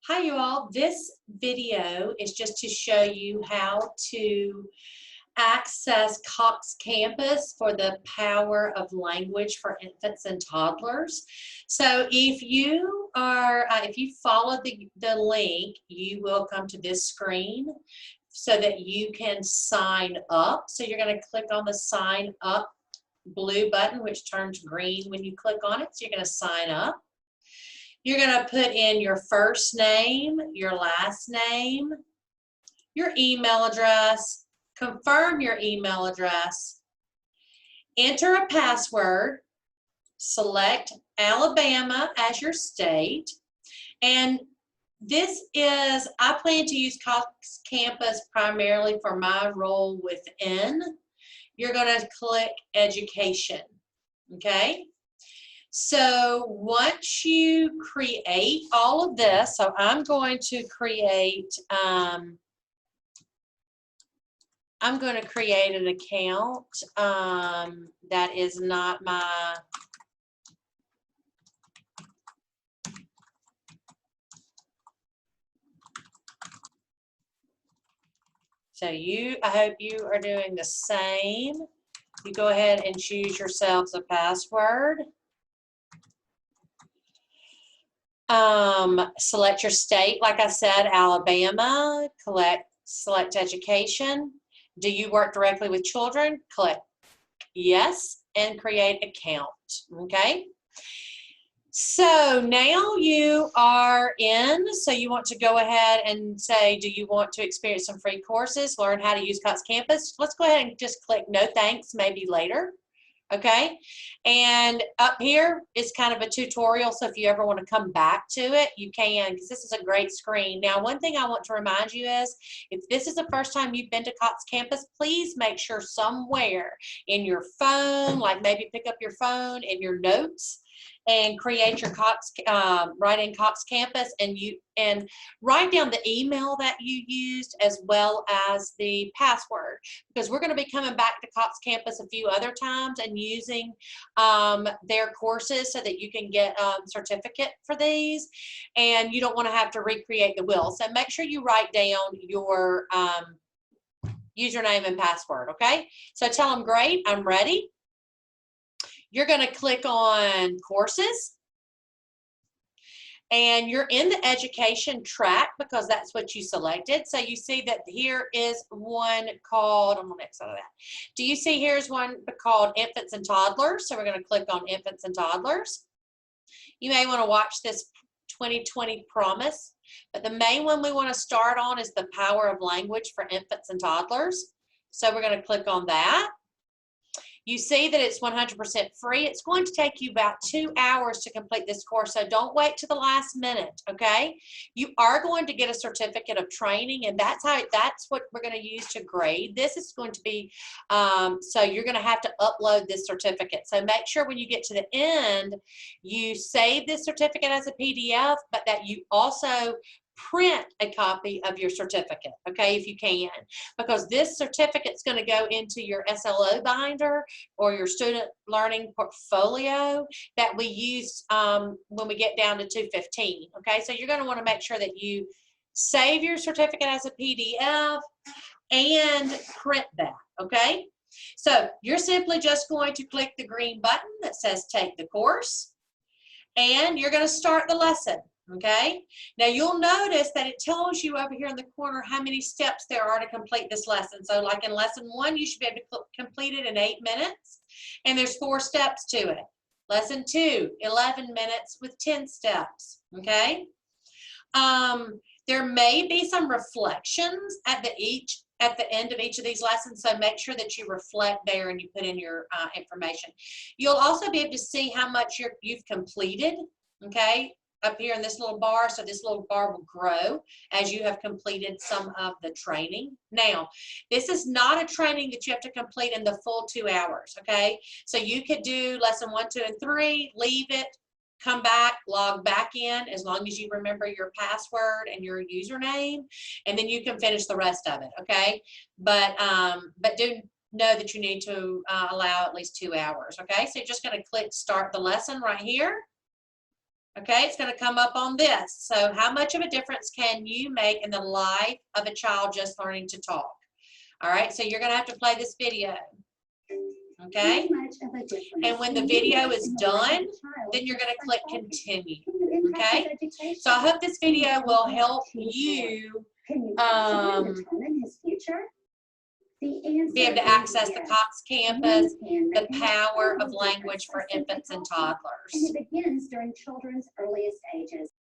Hi you all, this video is just to show you how to access Cox Campus for the power of language for infants and toddlers. So if you are, if you follow the link, you will come to this screen so that you can sign up. So you're going to click on the sign up blue button, which turns green when you click on it. So you're going to sign up. You're going to put in your first name, your last name, your email address, confirm your email address, enter a password, select Alabama as your state, and this is, I plan to use Cox Campus primarily for my role within. You're going to click education, okay? So once you create all of this, so I'm going to create, an account that is not my, so I hope you are doing the same. You go ahead and choose yourselves a password. Select your state, like I said, Alabama, select education. Do you work directly with children? Click yes and create account, okay? So now you are in, so you want to go ahead and say, do you want to experience some free courses, learn how to use Cox Campus? Let's go ahead and just click no thanks, maybe later. Okay, and up here is kind of a tutorial, so if you ever want to come back to it, you can, because this is a great screen. Now, one thing I want to remind you is, if this is the first time you've been to Cox Campus, please make sure somewhere in your phone, like maybe pick up your phone in your notes and create your Cox, write in Cox Campus, and write down the email that you used as well as the password, because we're going to be coming back to Cox Campus a few other times and using their courses so that you can get a certificate for these, and you don't want to have to recreate the wheel. So make sure you write down your username and password, okay? So tell them, great, I'm ready. You're going to click on courses, and you're in the education track because that's what you selected. So you see that here is one called, I'm on the next side of that. Do you see here's one called infants and toddlers? So we're going to click on infants and toddlers. You may want to watch this 2020 promise, but the main one we want to start on is the power of language for infants and toddlers. So we're going to click on that. You see that it's 100% free. It's going to take you about 2 hours to complete this course, so don't wait to the last minute, okay? You are going to get a certificate of training, and that's what we're going to use to grade. This is going to be, so you're going to have to upload this certificate. So make sure when you get to the end, you save this certificate as a PDF, but that you also print a copy of your certificate, okay, if you can, because this certificate is going to go into your SLO binder or your student learning portfolio that we use when we get down to 215, okay? So you're going to want to make sure that you save your certificate as a PDF and print that, okay? So you're simply just going to click the green button that says take the course, and you're going to start the lesson. Okay, now you'll notice that it tells you over here in the corner how many steps there are to complete this lesson. So like in lesson 1, you should be able to complete it in 8 minutes, and there's 4 steps to it. Lesson 2, 11 minutes with 10 steps, okay? There may be some reflections at the end of each of these lessons, so make sure that you reflect there and you put in your information. You'll also be able to see how much you've completed, okay, up here in this little bar. So this little bar will grow as you have completed some of the training. Now, this is not a training that you have to complete in the full 2 hours, okay? So you could do lesson 1, 2, and 3, leave it, come back, log back in, as long as you remember your password and your username, and then you can finish the rest of it, okay? But do know that you need to allow at least 2 hours, okay? So you're just going to click start the lesson right here. Okay, it's going to come up on this. So how much of a difference can you make in the life of a child just learning to talk? All right, so you're going to have to play this video. Okay, and when the video is done, then you're going to click continue. Okay, so I hope this video will help you be able to access the Cox campus, the power of language for infants and toddlers. And it begins during children's earliest ages.